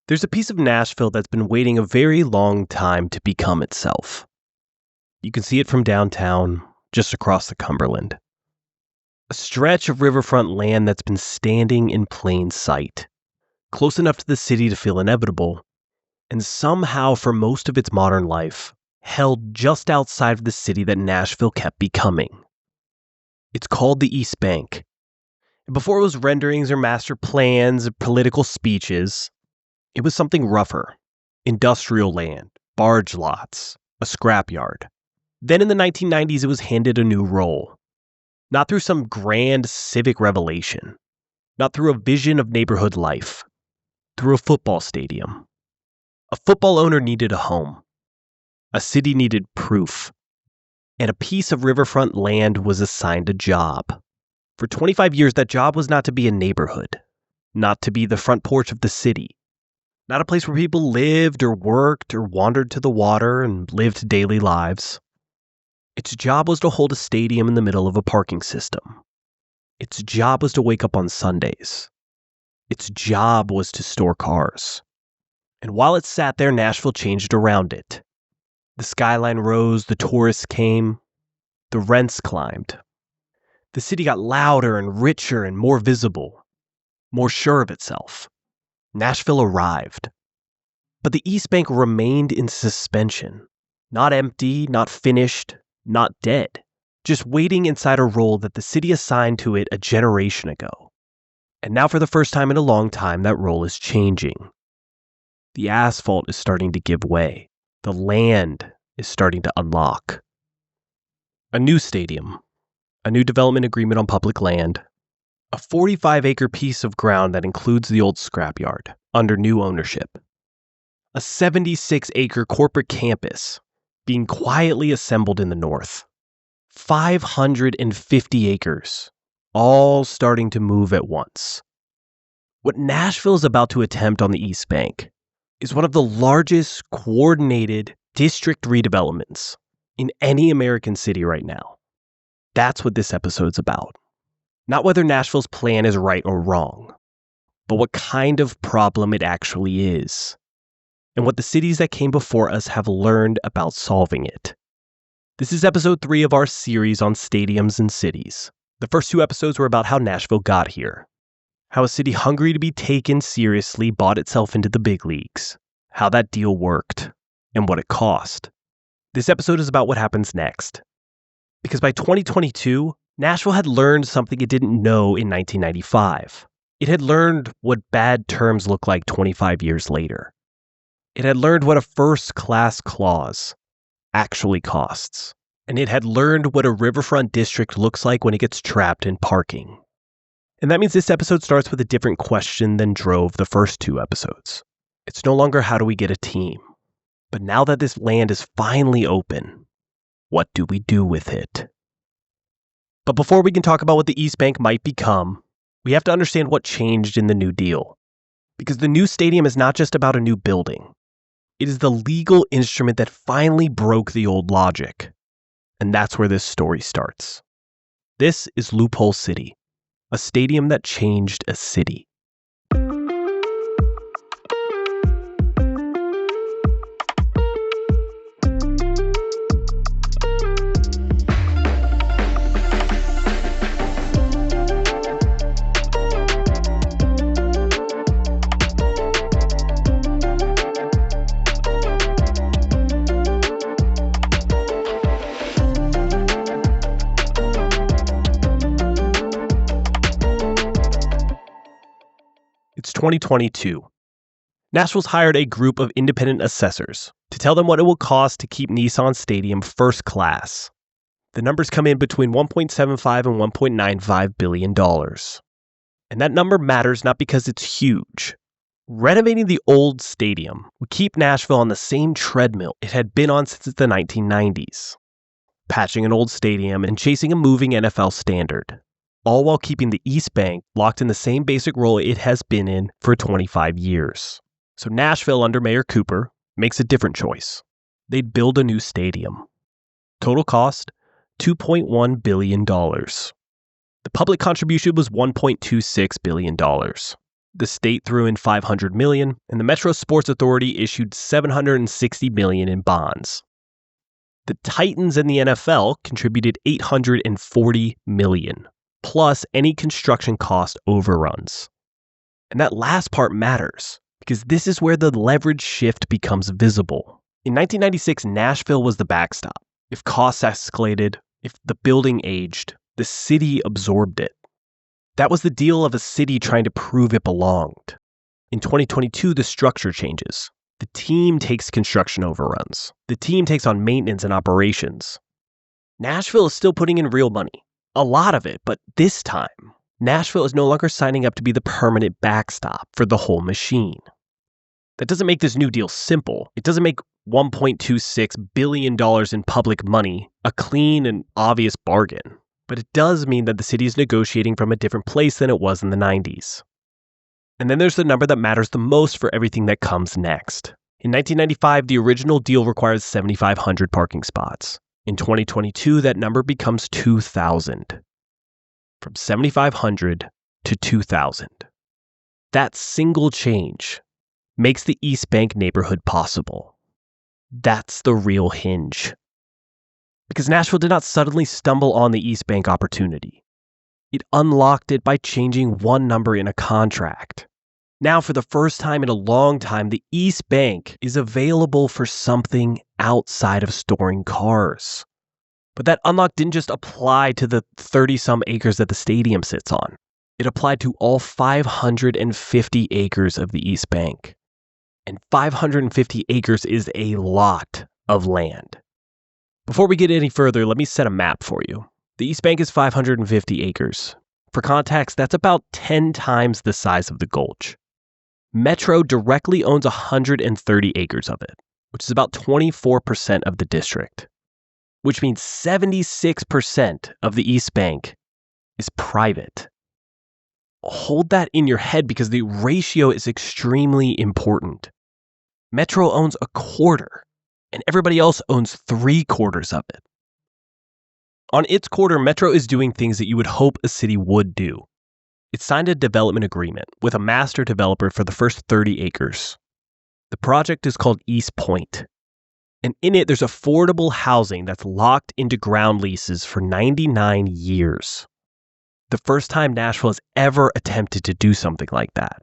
There's a piece of Nashville that's been waiting a very long time to become itself. You can see it from downtown, just across the Cumberland. A stretch of riverfront land that's been standing in plain sight, close enough to the city to feel inevitable, and somehow for most of its modern life, held just outside of the city that Nashville kept becoming. It's called the East Bank. And before it was renderings or master plans or political speeches, it was something rougher. Industrial land, barge lots, a scrapyard. Then in the 1990s, it was handed a new role. Not through some grand civic revelation. Not through a vision of neighborhood life. Through a football stadium. A football owner needed a home. A city needed proof. And a piece of riverfront land was assigned a job. For 25 years, that job was not to be a neighborhood. Not to be the front porch of the city. Not a place where people lived or worked or wandered to the water and lived daily lives. Its job was to hold a stadium in the middle of a parking system. Its job was to wake up on Sundays. Its job was to store cars. And while it sat there, Nashville changed around it. The skyline rose, the tourists came, the rents climbed. The city got louder and richer and more visible, more sure of itself. Nashville arrived. But the East Bank remained in suspension. Not empty, not finished, not dead. Just waiting inside a role that the city assigned to it a generation ago. And now for the first time in a long time, that role is changing. The asphalt is starting to give way. The land is starting to unlock. A new stadium. A new development agreement on public land. A 45-acre piece of ground that includes the old scrapyard, under new ownership. A 76-acre corporate campus, being quietly assembled in the north. 550 acres, all starting to move at once. What Nashville is about to attempt on the East Bank is one of the largest coordinated district redevelopments in any American city right now. That's what this episode's about. Not whether Nashville's plan is right or wrong, but what kind of problem it actually is, and what the cities that came before us have learned about solving it. This is episode 3 of our series on stadiums and cities. The first 2 episodes were about how Nashville got here, how a city hungry to be taken seriously bought itself into the big leagues, how that deal worked, and what it cost. This episode is about what happens next. Because by 2022, Nashville had learned something it didn't know in 1995. It had learned what bad terms look like 25 years later. It had learned what a first-class clause actually costs. And it had learned what a riverfront district looks like when it gets trapped in parking. And that means this episode starts with a different question than drove the first 2 episodes. It's no longer how do we get a team, but now that this land is finally open, what do we do with it? But before we can talk about what the East Bank might become, we have to understand what changed in the New Deal. Because the new stadium is not just about a new building. It is the legal instrument that finally broke the old logic. And that's where this story starts. This is Loophole City, a stadium that changed a city. It's 2022. Nashville's hired a group of independent assessors to tell them what it will cost to keep Nissan Stadium first class. The numbers come in between $1.75 and $1.95 billion. And that number matters not because it's huge. Renovating the old stadium would keep Nashville on the same treadmill it had been on since the 1990s. Patching an old stadium and chasing a moving NFL standard. All while keeping the East Bank locked in the same basic role it has been in for 25 years. So Nashville, under Mayor Cooper, makes a different choice. They'd build a new stadium. Total cost, $2.1 billion. The public contribution was $1.26 billion. The state threw in $500 million, and the Metro Sports Authority issued $760 million in bonds. The Titans and the NFL contributed $840 million, plus any construction cost overruns. And that last part matters, because this is where the leverage shift becomes visible. In 1996, Nashville was the backstop. If costs escalated, if the building aged, the city absorbed it. That was the deal of a city trying to prove it belonged. In 2022, the structure changes. The team takes construction overruns. The team takes on maintenance and operations. Nashville is still putting in real money. A lot of it, but this time, Nashville is no longer signing up to be the permanent backstop for the whole machine. That doesn't make this new deal simple. It doesn't make $1.26 billion in public money a clean and obvious bargain. But it does mean that the city is negotiating from a different place than it was in the 90s. And then there's the number that matters the most for everything that comes next. In 1995, the original deal requires 7,500 parking spots. In 2022, that number becomes 2,000. From 7,500 to 2,000. That single change makes the East Bank neighborhood possible. That's the real hinge. Because Nashville did not suddenly stumble on the East Bank opportunity. It unlocked it by changing one number in a contract. Now, for the first time in a long time, the East Bank is available for something outside of storing cars. But that unlock didn't just apply to the 30-some acres that the stadium sits on. It applied to all 550 acres of the East Bank. And 550 acres is a lot of land. Before we get any further, let me set a map for you. The East Bank is 550 acres. For context, that's about 10 times the size of the Gulch. Metro directly owns 130 acres of it, which is about 24% of the district, which means 76% of the East Bank is private. Hold that in your head because the ratio is extremely important. Metro owns a quarter, and everybody else owns 3/4 of it. On its quarter, Metro is doing things that you would hope a city would do. It signed a development agreement with a master developer for the first 30 acres. The project is called East Point, and in it there's affordable housing that's locked into ground leases for 99 years. The first time Nashville has ever attempted to do something like that.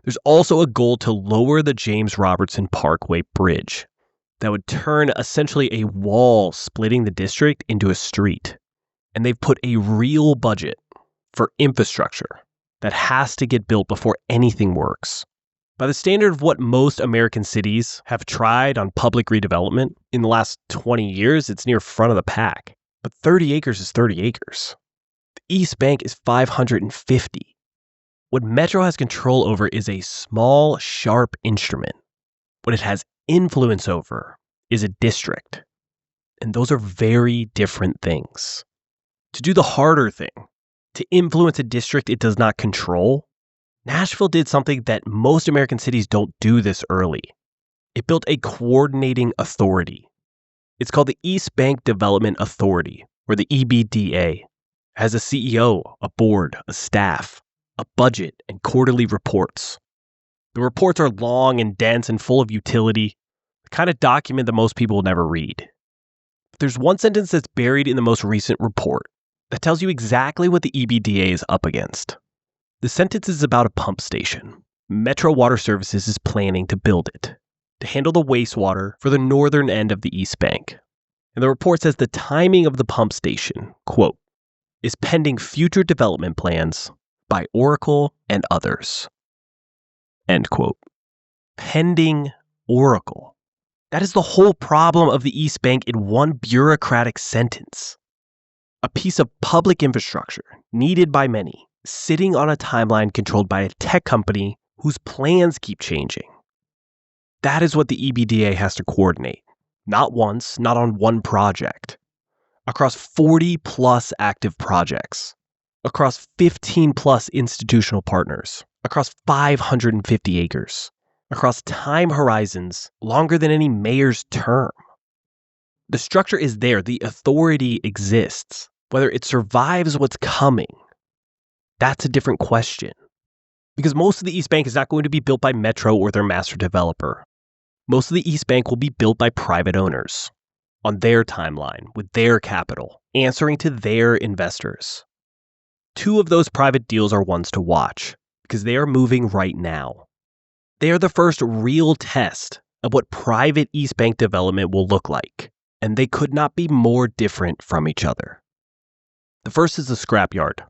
There's also a goal to lower the James Robertson Parkway Bridge that would turn essentially a wall splitting the district into a street. And they've put a real budget for infrastructure that has to get built before anything works. By the standard of what most American cities have tried on public redevelopment in the last 20 years, it's near front of the pack. But 30 acres is 30 acres. The East Bank is 550. What Metro has control over is a small, sharp instrument. What it has influence over is a district. And those are very different things. To do the harder thing, to influence a district it does not control, Nashville did something that most American cities don't do this early. It built a coordinating authority. It's called the East Bank Development Authority, or the EBDA. It has a CEO, a board, a staff, a budget, and quarterly reports. The reports are long and dense and full of utility, the kind of document that most people will never read. But there's one sentence that's buried in the most recent report that tells you exactly what the EBDA is up against. The sentence is about a pump station. Metro Water Services is planning to build it to handle the wastewater for the northern end of the East Bank. And the report says the timing of the pump station, quote, is pending future development plans by Oracle and others. End quote. Pending Oracle. That is the whole problem of the East Bank in one bureaucratic sentence. A piece of public infrastructure needed by many, sitting on a timeline controlled by a tech company whose plans keep changing. That is what the EBDA has to coordinate. Not once, not on one project. Across 40 plus active projects. Across 15 plus institutional partners. Across 550 acres. Across time horizons longer than any mayor's term. The structure is there. The authority exists. Whether it survives what's coming, that's a different question. Because most of the East Bank is not going to be built by Metro or their master developer. Most of the East Bank will be built by private owners on their timeline with their capital, answering to their investors. Two of those private deals are ones to watch because they are moving right now. They are the first real test of what private East Bank development will look like, and they could not be more different from each other. The first is the scrapyard,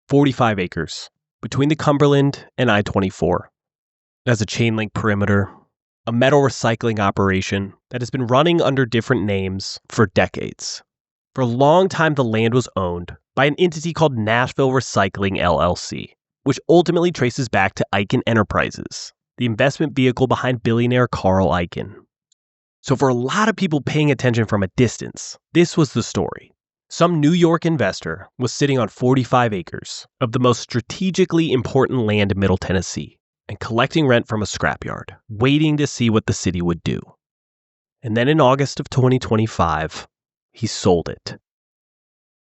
45 acres, between the Cumberland and I-24. It has a chain link perimeter, a metal recycling operation that has been running under different names for decades. For a long time, the land was owned by an entity called Nashville Recycling LLC, which ultimately traces back to Icahn Enterprises, the investment vehicle behind billionaire Carl Icahn. So for a lot of people paying attention from a distance, this was the story. Some New York investor was sitting on 45 acres of the most strategically important land in Middle Tennessee and collecting rent from a scrapyard, waiting to see what the city would do. And then in August of 2025, he sold it.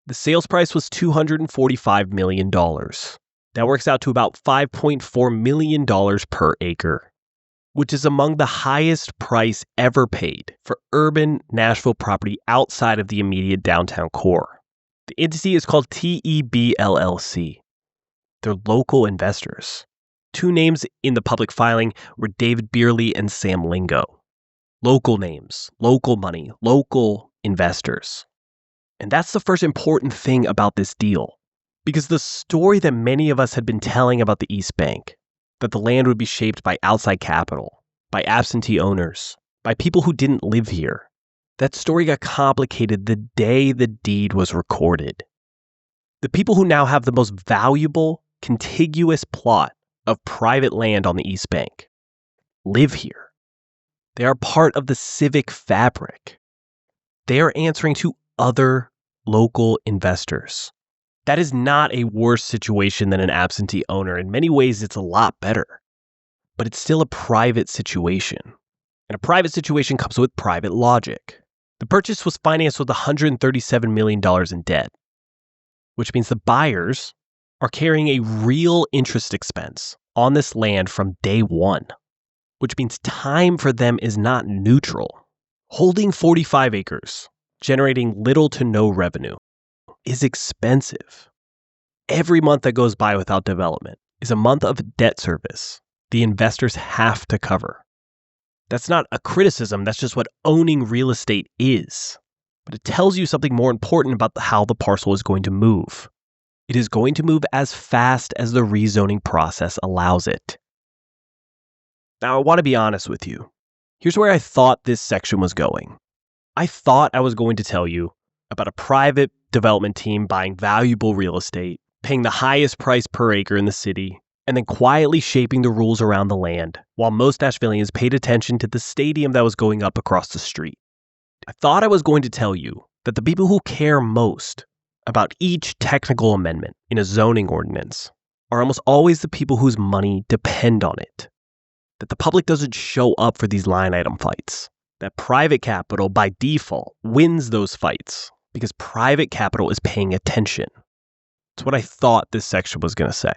The sales price was $245 million. That works out to about $5.4 million per acre, which is among the highest price ever paid for urban Nashville property outside of the immediate downtown core. The entity is called TEB LLC. They're local investors. Two names in the public filing were David Beerley and Sam Lingo. Local names, local money, local investors. And that's the first important thing about this deal. Because the story that many of us had been telling about the East Bank, that the land would be shaped by outside capital, by absentee owners, by people who didn't live here, that story got complicated the day the deed was recorded. The people who now have the most valuable, contiguous plot of private land on the East Bank live here. They are part of the civic fabric. They are answering to other local investors. That is not a worse situation than an absentee owner. In many ways, it's a lot better. But it's still a private situation. And a private situation comes with private logic. The purchase was financed with $137 million in debt, which means the buyers are carrying a real interest expense on this land from day one, which means time for them is not neutral. Holding 45 acres, generating little to no revenue, is expensive. Every month that goes by without development is a month of debt service the investors have to cover. That's not a criticism, that's just what owning real estate is. But it tells you something more important about how the parcel is going to move. It is going to move as fast as the rezoning process allows it. Now, I want to be honest with you. Here's where I thought this section was going. I thought I was going to tell you about a private development team buying valuable real estate, paying the highest price per acre in the city, and then quietly shaping the rules around the land, while most Nashvillians paid attention to the stadium that was going up across the street. I thought I was going to tell you that the people who care most about each technical amendment in a zoning ordinance are almost always the people whose money depend on it. That the public doesn't show up for these line item fights. That private capital, by default, wins those fights because private capital is paying attention. That's what I thought this section was going to say.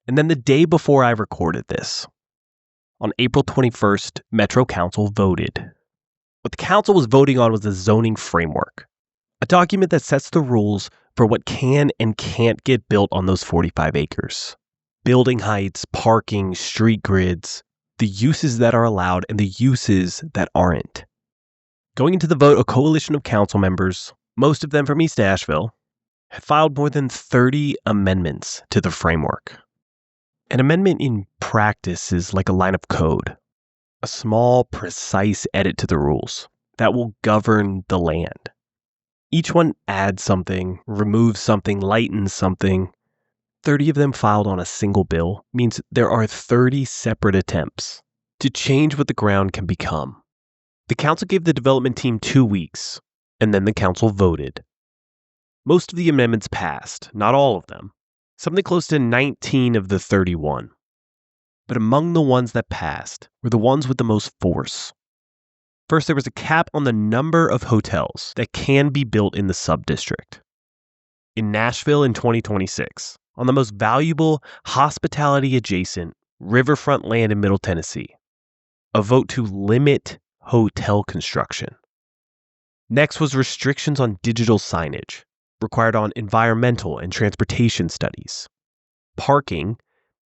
And then the day before I recorded this, on April 21st, Metro Council voted. What the council was voting on was the zoning framework, a document that sets the rules for what can and can't get built on those 45 acres. Building heights, parking, street grids, the uses that are allowed and the uses that aren't. Going into the vote, a coalition of council members, most of them from East Nashville, had filed more than 30 amendments to the framework. An amendment in practice is like a line of code, a small, precise edit to the rules that will govern the land. Each one adds something, removes something, lightens something. 30 of them filed on a single bill means there are 30 separate attempts to change what the ground can become. The council gave the development team 2 weeks, and then the council voted. Most of the amendments passed, not all of them. Something close to 19 of the 31. But among the ones that passed were the ones with the most force. First, there was a cap on the number of hotels that can be built in the sub-district. In Nashville in 2026, on the most valuable hospitality-adjacent riverfront land in Middle Tennessee. A vote to limit hotel construction. Next was restrictions on digital signage, required on environmental and transportation studies. Parking,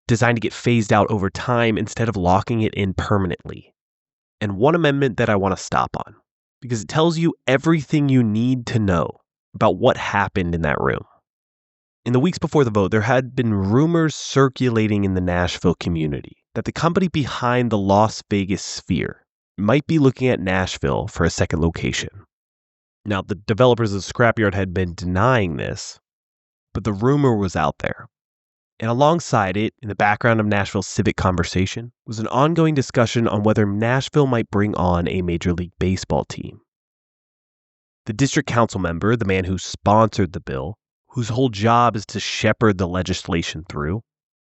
designed to get phased out over time instead of locking it in permanently. And one amendment that I want to stop on, because it tells you everything you need to know about what happened in that room. In the weeks before the vote, there had been rumors circulating in the Nashville community that the company behind the Las Vegas Sphere might be looking at Nashville for a second location. Now, the developers of Scrapyard had been denying this, but the rumor was out there. And alongside it, in the background of Nashville's civic conversation, was an ongoing discussion on whether Nashville might bring on a Major League Baseball team. The district council member, the man who sponsored the bill, whose whole job is to shepherd the legislation through,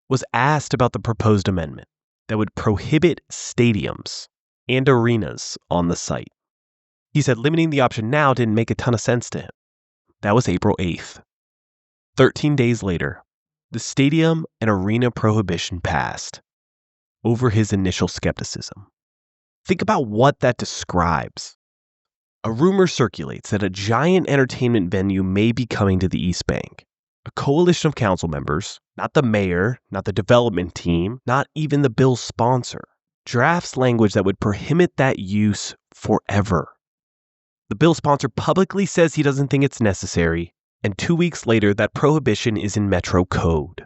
was asked about the proposed amendment that would prohibit stadiums and arenas on the site. He said limiting the option now didn't make a ton of sense to him. That was April 8th. 13 days later, the stadium and arena prohibition passed over his initial skepticism. Think about what that describes. A rumor circulates that a giant entertainment venue may be coming to the East Bank. A coalition of council members, not the mayor, not the development team, not even the bill's sponsor, drafts language that would prohibit that use forever. The bill sponsor publicly says he doesn't think it's necessary, and 2 weeks later, that prohibition is in Metro Code.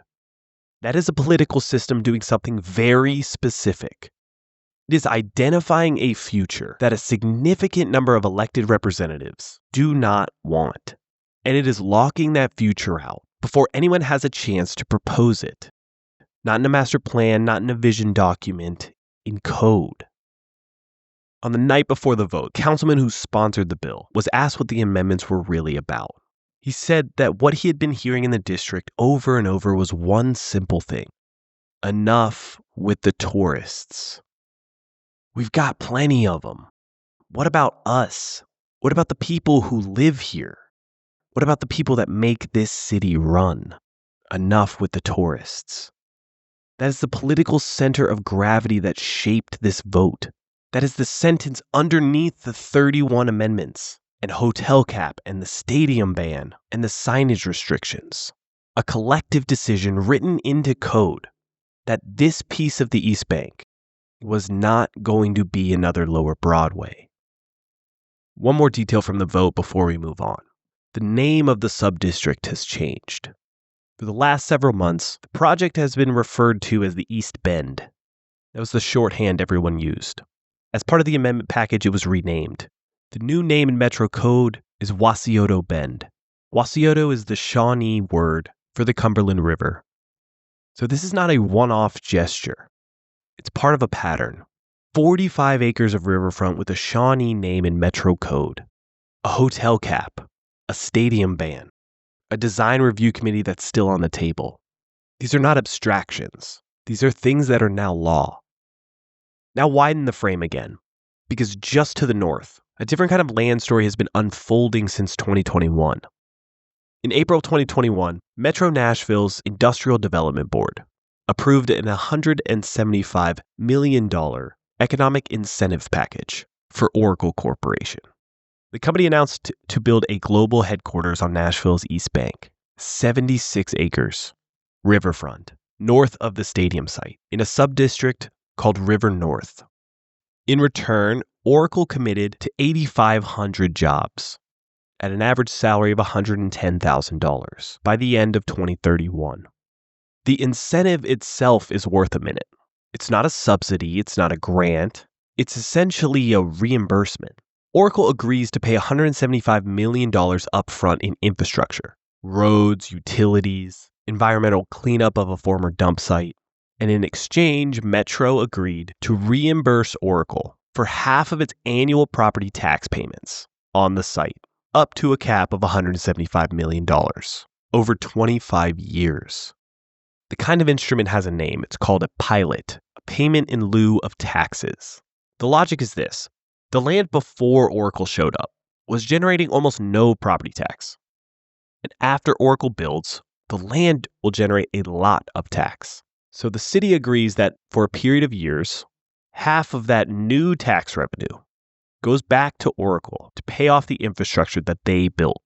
That is a political system doing something very specific. It is identifying a future that a significant number of elected representatives do not want, and it is locking that future out before anyone has a chance to propose it. Not in a master plan, not in a vision document, in code. On the night before the vote, the councilman who sponsored the bill was asked what the amendments were really about. He said that what he had been hearing in the district over and over was one simple thing. Enough with the tourists. We've got plenty of them. What about us? What about the people who live here? What about the people that make this city run? Enough with the tourists. That is the political center of gravity that shaped this vote. That is the sentence underneath the 31 amendments and hotel cap and the stadium ban and the signage restrictions. A collective decision written into code that this piece of the East Bank was not going to be another Lower Broadway. One more detail from the vote before we move on. The name of the subdistrict has changed. For the last several months, the project has been referred to as the East Bend. That was the shorthand everyone used. As part of the amendment package, it was renamed. The new name in Metro Code is Washington Bend. Washington is the Shawnee word for the Cumberland River. So this is not a one-off gesture. It's part of a pattern. 45 acres of riverfront with a Shawnee name in Metro Code. A hotel cap. A stadium ban. A design review committee that's still on the table. These are not abstractions. These are things that are now law. Now widen the frame again, because just to the north, a different kind of land story has been unfolding since 2021. In April 2021, Metro Nashville's Industrial Development Board approved an $175 million economic incentive package for Oracle Corporation. The company announced to build a global headquarters on Nashville's East Bank, 76 acres, riverfront, north of the stadium site, in a subdistrict called River North. In return, Oracle committed to 8,500 jobs at an average salary of $110,000 by the end of 2031. The incentive itself is worth a minute. It's not a subsidy, it's not a grant, it's essentially a reimbursement. Oracle agrees to pay $175 million upfront in infrastructure, roads, utilities, environmental cleanup of a former dump site, and in exchange, Metro agreed to reimburse Oracle for half of its annual property tax payments on the site, up to a cap of $175 million over 25 years. The kind of instrument has a name. It's called a pilot, a payment in lieu of taxes. The logic is this. The land before Oracle showed up was generating almost no property tax. And after Oracle builds, the land will generate a lot of tax. So the city agrees that for a period of years, half of that new tax revenue goes back to Oracle to pay off the infrastructure that they built.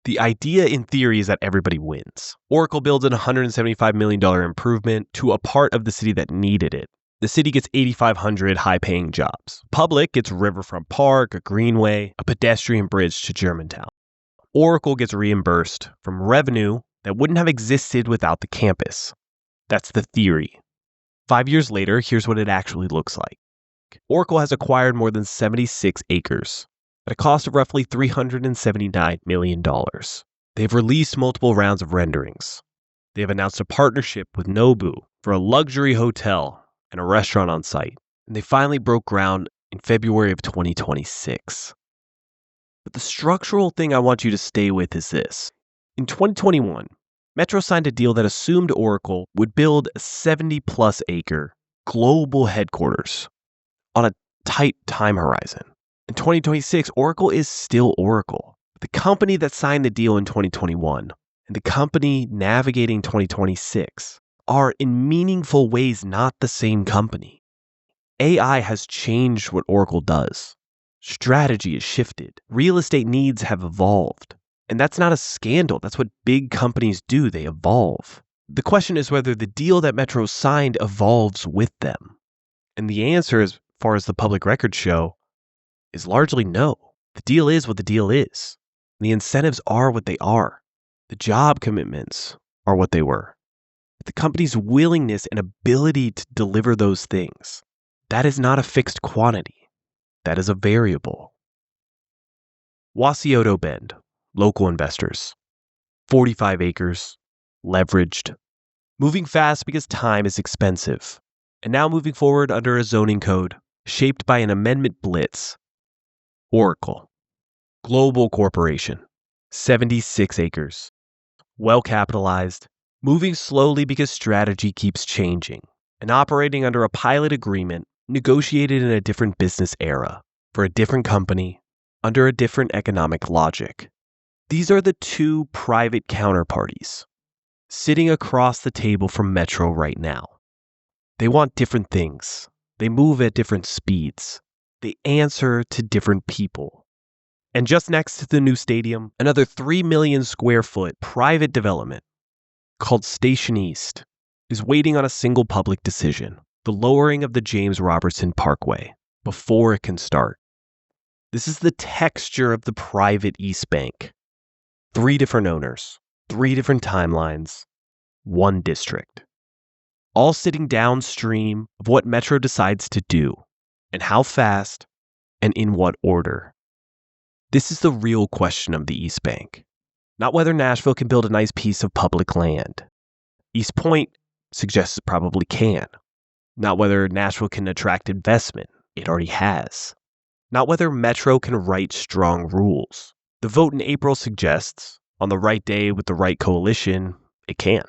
The idea in theory is that everybody wins. Oracle builds an $175 million improvement to a part of the city that needed it. The city gets 8,500 high-paying jobs. Public gets Riverfront Park, a greenway, a pedestrian bridge to Germantown. Oracle gets reimbursed from revenue that wouldn't have existed without the campus. That's the theory. 5 years later, here's what it actually looks like. Oracle has acquired more than 76 acres at a cost of roughly $379 million. They've released multiple rounds of renderings. They have announced a partnership with Nobu for a luxury hotel and a restaurant on site. And they finally broke ground in February of 2026. But the structural thing I want you to stay with is this. In 2021, Metro signed a deal that assumed Oracle would build a 70-plus acre global headquarters on a tight time horizon. In 2026, Oracle is still Oracle. The company that signed the deal in 2021 and the company navigating 2026 are in meaningful ways not the same company. AI has changed what Oracle does. Strategy has shifted. Real estate needs have evolved. And that's not a scandal. That's what big companies do. They evolve. The question is whether the deal that Metro signed evolves with them. And the answer, as far as the public records show, is largely no. The deal is what the deal is. The incentives are what they are. The job commitments are what they were. But the company's willingness and ability to deliver those things, that is not a fixed quantity. That is a variable. Washington Bend, local investors. 45 acres, leveraged. Moving fast because time is expensive. And now moving forward under a zoning code shaped by an amendment blitz. Oracle, global corporation, 76 acres, well capitalized, moving slowly because strategy keeps changing, and operating under a pilot agreement negotiated in a different business era for a different company under a different economic logic. These are the two private counterparties sitting across the table from Metro right now. They want different things. They move at different speeds. They answer to different people. And just next to the new stadium, another 3 million square foot private development called Station East is waiting on a single public decision, the lowering of the James Robertson Parkway, before it can start. This is the texture of the private East Bank. 3 different owners, 3 different timelines, 1 district. All sitting downstream of what Metro decides to do, and how fast, and in what order. This is the real question of the East Bank. Not whether Nashville can build a nice piece of public land. East Point suggests it probably can. Not whether Nashville can attract investment. It already has. Not whether Metro can write strong rules. The vote in April suggests, on the right day with the right coalition, it can.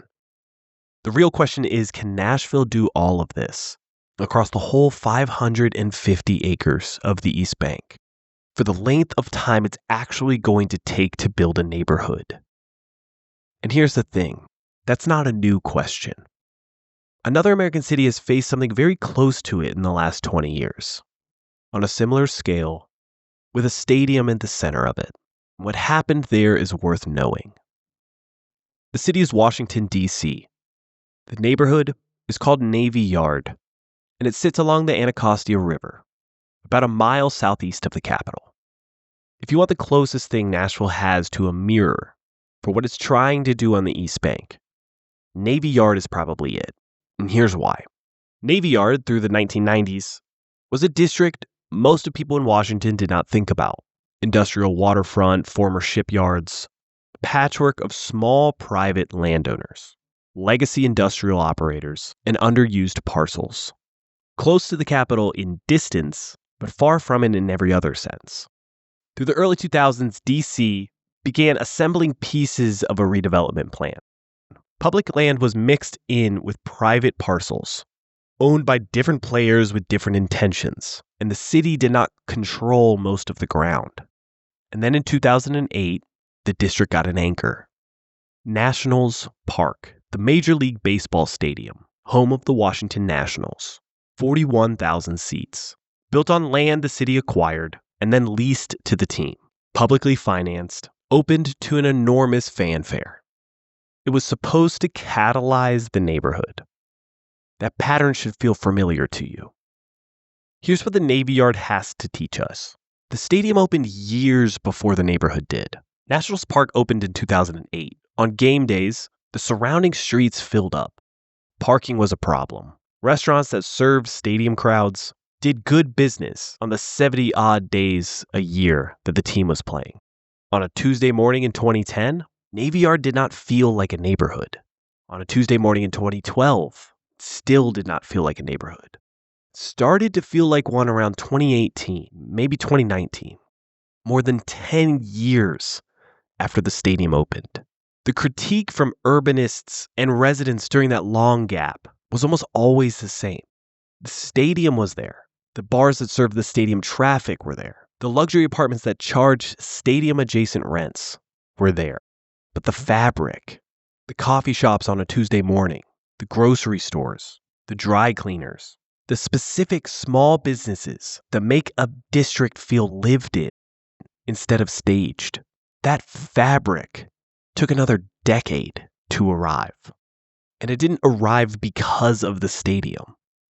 The real question is, can Nashville do all of this across the whole 550 acres of the East Bank for the length of time it's actually going to take to build a neighborhood? And here's the thing, that's not a new question. Another American city has faced something very close to it in the last 20 years, on a similar scale, with a stadium in the center of it. What happened there is worth knowing. The city is Washington, D.C. The neighborhood is called Navy Yard, and it sits along the Anacostia River, about a mile southeast of the capital. If you want the closest thing Nashville has to a mirror for what it's trying to do on the East Bank, Navy Yard is probably it. And here's why. Navy Yard, through the 1990s, was a district most of people in Washington did not think about. Industrial waterfront, former shipyards, a patchwork of small private landowners, legacy industrial operators, and underused parcels. Close to the capital in distance, but far from it in every other sense. Through the early 2000s, D.C. began assembling pieces of a redevelopment plan. Public land was mixed in with private parcels, owned by different players with different intentions, and the city did not control most of the ground. And then in 2008, the district got an anchor. Nationals Park, the Major League Baseball stadium, home of the Washington Nationals, 41,000 seats, built on land the city acquired and then leased to the team, publicly financed, opened to an enormous fanfare. It was supposed to catalyze the neighborhood. That pattern should feel familiar to you. Here's what the Navy Yard has to teach us. The stadium opened years before the neighborhood did. Nationals Park opened in 2008. On game days, the surrounding streets filled up. Parking was a problem. Restaurants that served stadium crowds did good business on the 70-odd days a year that the team was playing. On a Tuesday morning in 2010, Navy Yard did not feel like a neighborhood. On a Tuesday morning in 2012, it still did not feel like a neighborhood. It started to feel like one around 2018, maybe 2019, more than 10 years after the stadium opened. The critique from urbanists and residents during that long gap was almost always the same. The stadium was there. The bars that served the stadium traffic were there. The luxury apartments that charged stadium-adjacent rents were there. But the fabric, the coffee shops on a Tuesday morning, the grocery stores, the dry cleaners, the specific small businesses that make a district feel lived in instead of staged, that fabric took another decade to arrive. And it didn't arrive because of the stadium.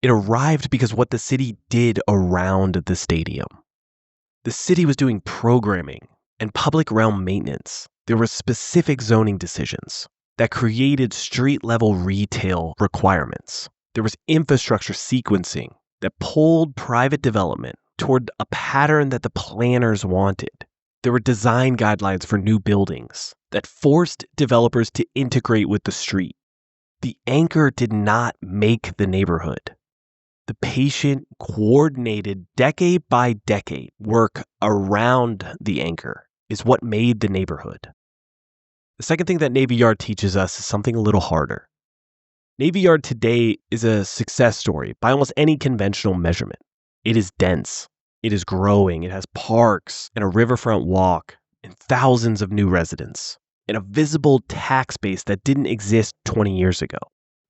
It arrived because what the city did around the stadium. The city was doing programming and public realm maintenance. There were specific zoning decisions that created street-level retail requirements. There was infrastructure sequencing that pulled private development toward a pattern that the planners wanted. There were design guidelines for new buildings that forced developers to integrate with the street. The anchor did not make the neighborhood. The patient, coordinated, decade by decade work around the anchor is what made the neighborhood. The second thing that Navy Yard teaches us is something a little harder. Navy Yard today is a success story by almost any conventional measurement. It is dense. It is growing. It has parks and a riverfront walk and thousands of new residents and a visible tax base that didn't exist 20 years ago.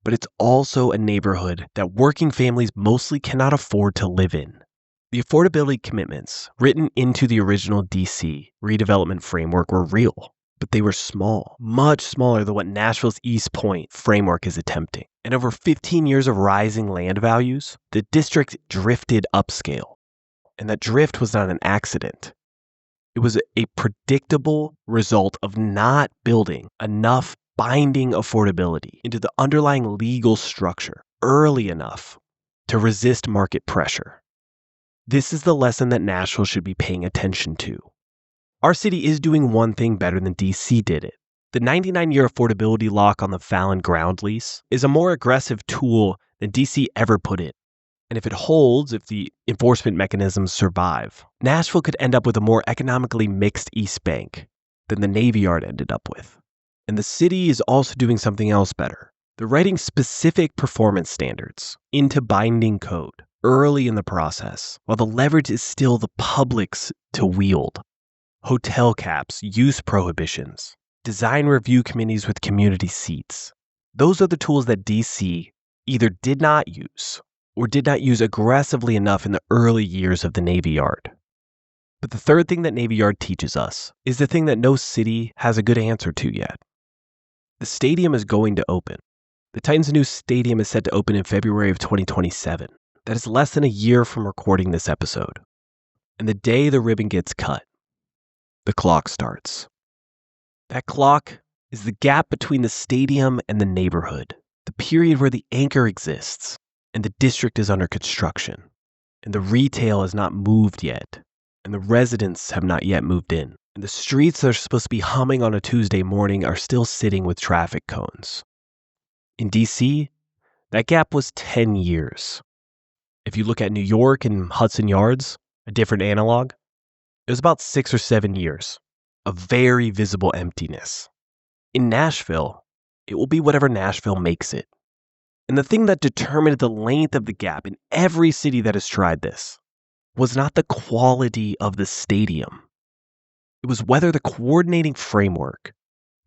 But it's also a neighborhood that working families mostly cannot afford to live in. The affordability commitments written into the original D.C. redevelopment framework were real, but they were small, much smaller than what Nashville's East Point framework is attempting. And over 15 years of rising land values, the district drifted upscale. And that drift was not an accident. It was a predictable result of not building enough binding affordability into the underlying legal structure early enough to resist market pressure. This is the lesson that Nashville should be paying attention to. Our city is doing one thing better than D.C. did it. The 99-year affordability lock on the Fallon ground lease is a more aggressive tool than D.C. ever put in. And if it holds, if the enforcement mechanisms survive, Nashville could end up with a more economically mixed East Bank than the Navy Yard ended up with. And the city is also doing something else better. They're writing specific performance standards into binding code early in the process, while the leverage is still the public's to wield. Hotel caps, use prohibitions, design review committees with community seats. Those are the tools that DC either did not use or did not use aggressively enough in the early years of the Navy Yard. But the third thing that Navy Yard teaches us is the thing that no city has a good answer to yet. The stadium is going to open. The Titans' new stadium is set to open in February of 2027. That is less than a year from recording this episode. And the day the ribbon gets cut, the clock starts. That clock is the gap between the stadium and the neighborhood, the period where the anchor exists and the district is under construction, and the retail has not moved yet, and the residents have not yet moved in, and the streets that are supposed to be humming on a Tuesday morning are still sitting with traffic cones. In DC, that gap was 10 years. If you look at New York and Hudson Yards, a different analog, it was about 6 or 7 years of very visible emptiness. In Nashville, it will be whatever Nashville makes it. And the thing that determined the length of the gap in every city that has tried this was not the quality of the stadium. It was whether the coordinating framework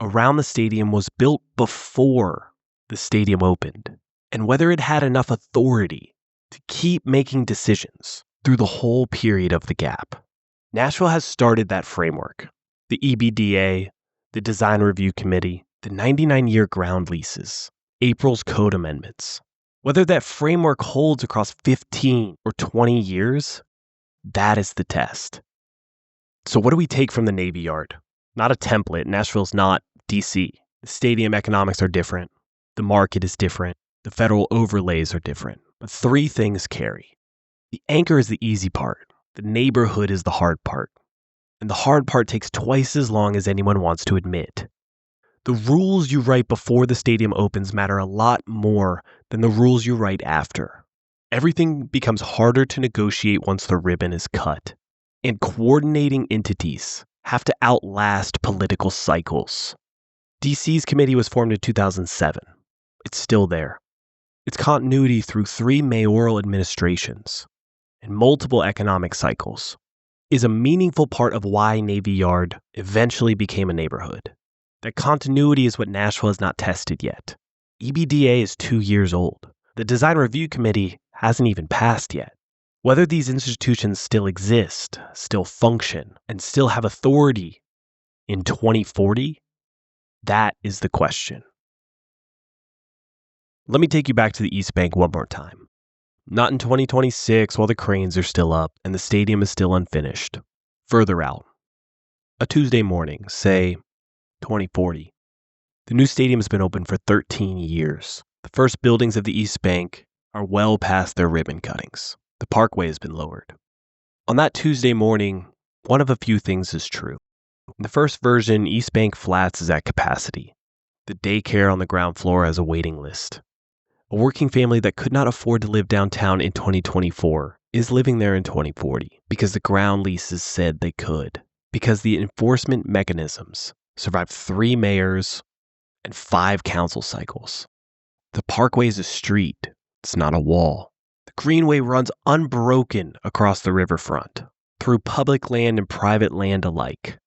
around the stadium was built before the stadium opened, and whether it had enough authority to keep making decisions through the whole period of the gap. Nashville has started that framework. The EBDA, the Design Review Committee, the 99-year ground leases, April's code amendments. Whether that framework holds across 15 or 20 years, that is the test. So what do we take from the Navy Yard? Not a template. Nashville's not D.C. The stadium economics are different. The market is different. The federal overlays are different. But three things carry. The anchor is the easy part. The neighborhood is the hard part. And the hard part takes twice as long as anyone wants to admit. The rules you write before the stadium opens matter a lot more than the rules you write after. Everything becomes harder to negotiate once the ribbon is cut. And coordinating entities have to outlast political cycles. DC's committee was formed in 2007. It's still there. Its continuity through 3 mayoral administrations and multiple economic cycles is a meaningful part of why Navy Yard eventually became a neighborhood. That continuity is what Nashville has not tested yet. EBDA is 2 years old. The Design Review Committee hasn't even passed yet. Whether these institutions still exist, still function, and still have authority in 2040, that is the question. Let me take you back to the East Bank one more time. Not in 2026 while the cranes are still up and the stadium is still unfinished. Further out. A Tuesday morning, say 2040. The new stadium has been open for 13 years. The first buildings of the East Bank are well past their ribbon cuttings. The parkway has been lowered. On that Tuesday morning, one of a few things is true. In the first version, East Bank Flats is at capacity. The daycare on the ground floor has a waiting list. A working family that could not afford to live downtown in 2024 is living there in 2040 because the ground leases said they could, because the enforcement mechanisms survived 3 mayors and 5 council cycles. The parkway is a street. It's not a wall. The greenway runs unbroken across the riverfront, through public land and private land alike,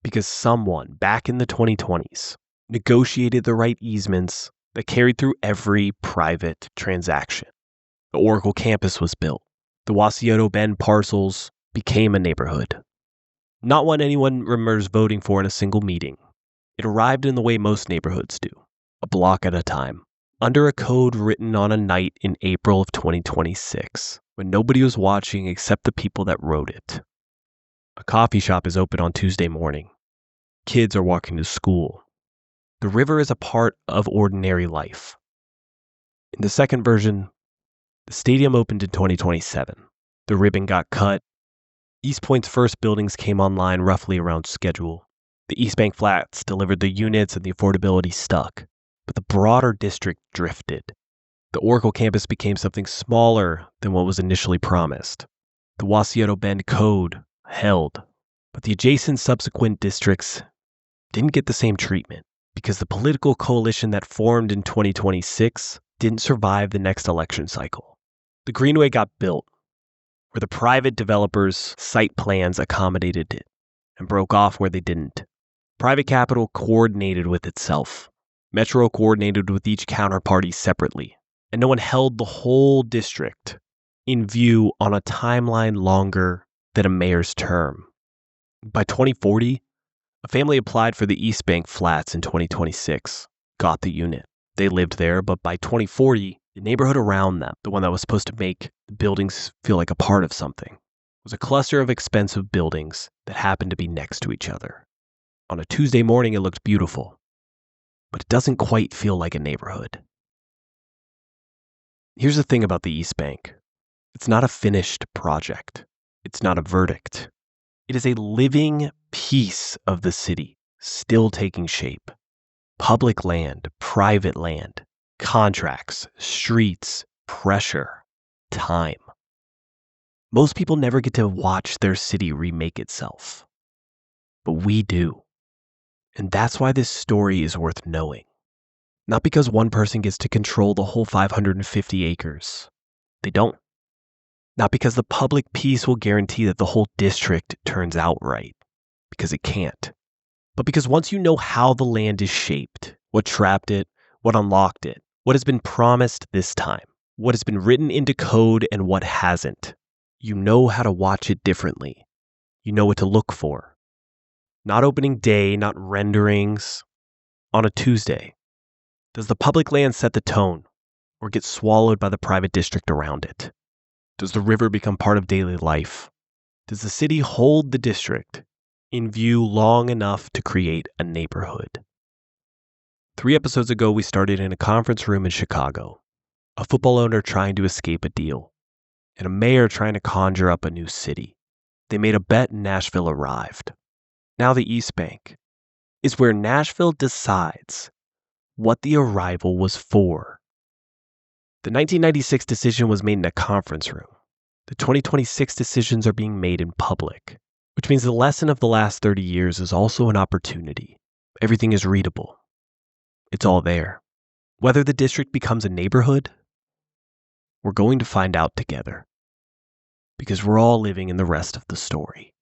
because someone back in the 2020s negotiated the right easements that carried through every private transaction. The Oracle campus was built. The Washington Bend parcels became a neighborhood. Not one anyone remembers voting for in a single meeting. It arrived in the way most neighborhoods do, a block at a time, under a code written on a night in April of 2026, when nobody was watching except the people that wrote it. A coffee shop is open on Tuesday morning. Kids are walking to school. The river is a part of ordinary life. In the second version, the stadium opened in 2027. The ribbon got cut. East Point's first buildings came online roughly around schedule. The East Bank Flats delivered the units and the affordability stuck, but the broader district drifted. The Oracle campus became something smaller than what was initially promised. The Washington Bend code held, but the adjacent subsequent districts didn't get the same treatment because the political coalition that formed in 2026 didn't survive the next election cycle. The Greenway got built, where the private developers' site plans accommodated it, and broke off where they didn't. Private capital coordinated with itself. Metro coordinated with each counterparty separately, and no one held the whole district in view on a timeline longer than a mayor's term. By 2040, a family applied for the East Bank Flats in 2026, got the unit. They lived there, but by 2040, the neighborhood around them, the one that was supposed to make the buildings feel like a part of something, was a cluster of expensive buildings that happened to be next to each other. On a Tuesday morning, it looked beautiful, but it doesn't quite feel like a neighborhood. Here's the thing about the East Bank. It's not a finished project. It's not a verdict. It is a living piece of the city, still taking shape. Public land, private land, contracts, streets, pressure, time. Most people never get to watch their city remake itself. But we do. And that's why this story is worth knowing. Not because one person gets to control the whole 550 acres. They don't. Not because the public peace will guarantee that the whole district turns out right. Because it can't. but because once you know how the land is shaped, what trapped it, what unlocked it, what has been promised this time, what has been written into code and what hasn't, you know how to watch it differently. You know what to look for. Not opening day, not renderings. On a Tuesday, does the public land set the tone or get swallowed by the private district around it? Does the river become part of daily life? Does the city hold the district in view long enough to create a neighborhood? 3 episodes ago, we started in a conference room in Chicago, a football owner trying to escape a deal, and a mayor trying to conjure up a new city. They made a bet and Nashville arrived. Now the East Bank is where Nashville decides what the arrival was for. The 1996 decision was made in a conference room. The 2026 decisions are being made in public, which means the lesson of the last 30 years is also an opportunity. Everything is readable. It's all there. Whether the district becomes a neighborhood, we're going to find out together, because we're all living in the rest of the story.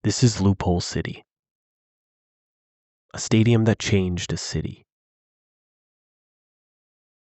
This is Loophole City, a stadium that changed a city.